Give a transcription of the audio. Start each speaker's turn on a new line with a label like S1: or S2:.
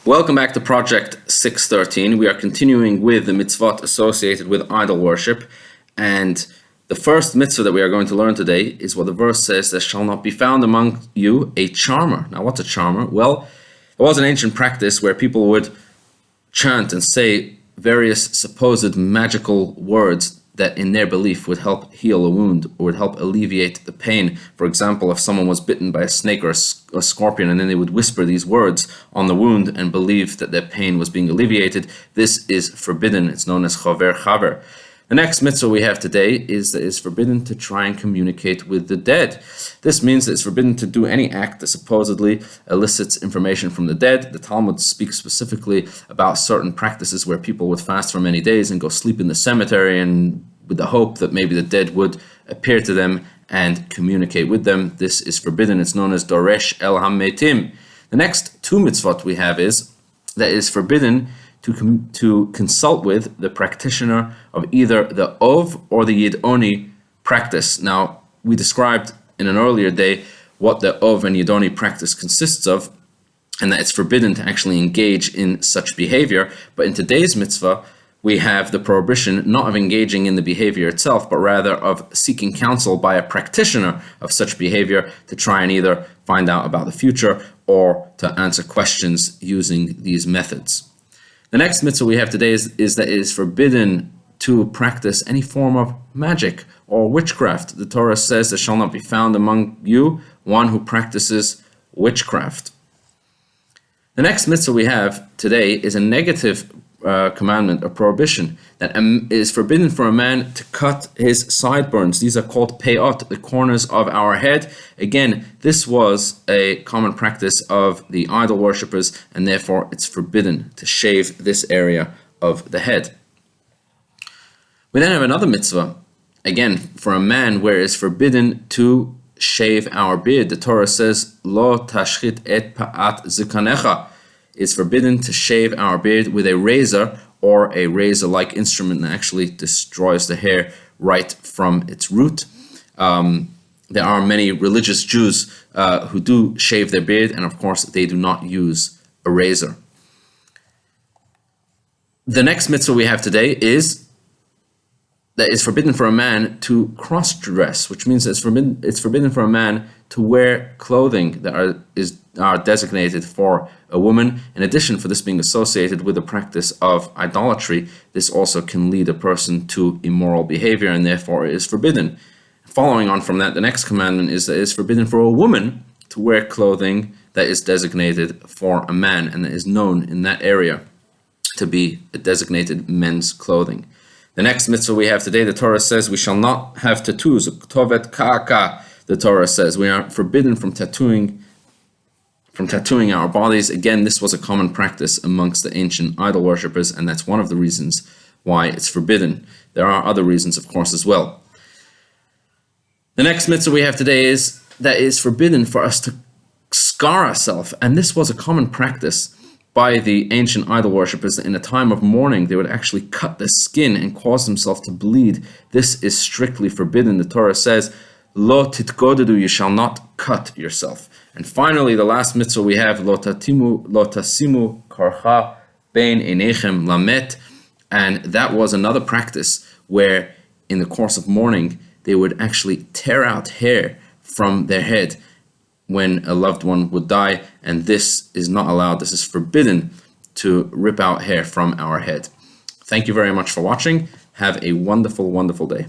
S1: Welcome back to Project 613. We are continuing with the Mitzvot associated with idol worship. And the first mitzvah that we are going to learn today is what the verse says: there shall not be found among you a charmer. Now, what's a charmer? Well, it was an ancient practice where people would chant and say various supposed magical words that in their belief would help heal a wound or would help alleviate the pain. For example, if someone was bitten by a snake or a scorpion, and then they would whisper these words on the wound and believe that their pain was being alleviated, this is forbidden. It's known as chover chaver. The next mitzvah we have today is that it's forbidden to try and communicate with the dead. This means that it's forbidden to do any act that supposedly elicits information from the dead. The Talmud speaks specifically about certain practices where people would fast for many days and go sleep in the cemetery, and with the hope that maybe the dead would appear to them and communicate with them. This is forbidden. It's known as doresh el hametim. The next two mitzvot we have is that it is forbidden to consult with the practitioner of either the Ov or the Yidoni practice. Now, we described in an earlier day what the Ov and Yidoni practice consists of, and that it's forbidden to actually engage in such behavior. But in today's mitzvah, we have the prohibition not of engaging in the behavior itself, but rather of seeking counsel by a practitioner of such behavior to try and either find out about the future or to answer questions using these methods. The next mitzvah we have today is that it is forbidden to practice any form of magic or witchcraft. The Torah says there shall not be found among you one who practices witchcraft. The next mitzvah we have today is a negative commandment or prohibition, that it is forbidden for a man to cut his sideburns. These are called peyot, the corners of our head. Again, this was a common practice of the idol worshippers, and therefore it's forbidden to shave this area of the head. We then have another mitzvah, again, for a man, where it is forbidden to shave our beard. The Torah says, Lo tashchit et pa'at zikanecha. It's forbidden to shave our beard with a razor or a razor-like instrument that actually destroys the hair right from its root. There are many religious Jews who do shave their beard, and of course they do not use a razor. The next mitzvah we have today is that it's forbidden for a man to cross-dress, which means that it's forbidden for a man to wear clothing that are designated for a woman. In addition, for this being associated with the practice of idolatry, this also can lead a person to immoral behavior, and therefore it is forbidden. Following on from that, the next commandment is that it is forbidden for a woman to wear clothing that is designated for a man and that is known in that area to be a designated men's clothing. The next mitzvah we have today, the Torah says we shall not have tattoos. Ktovet ka'aka, the Torah says we are forbidden from tattooing our bodies. Again, this was a common practice amongst the ancient idol worshippers, and that's one of the reasons why it's forbidden. There are other reasons, of course, as well. The next mitzvah we have today is that it is forbidden for us to scar ourselves, and this was a common practice by the ancient idol worshippers. In a time of mourning, they would actually cut the skin and cause themselves to bleed. This is strictly forbidden. The Torah says, Lo titgodedu, you shall not cut yourself. And finally, the last mitzvah we have, Lo tasimu karcha bein einechem lamet. And that was another practice where in the course of mourning, they would actually tear out hair from their head when a loved one would die, and this is not allowed. This is forbidden, to rip out hair from our head. Thank you very much for watching. Have a wonderful, wonderful day.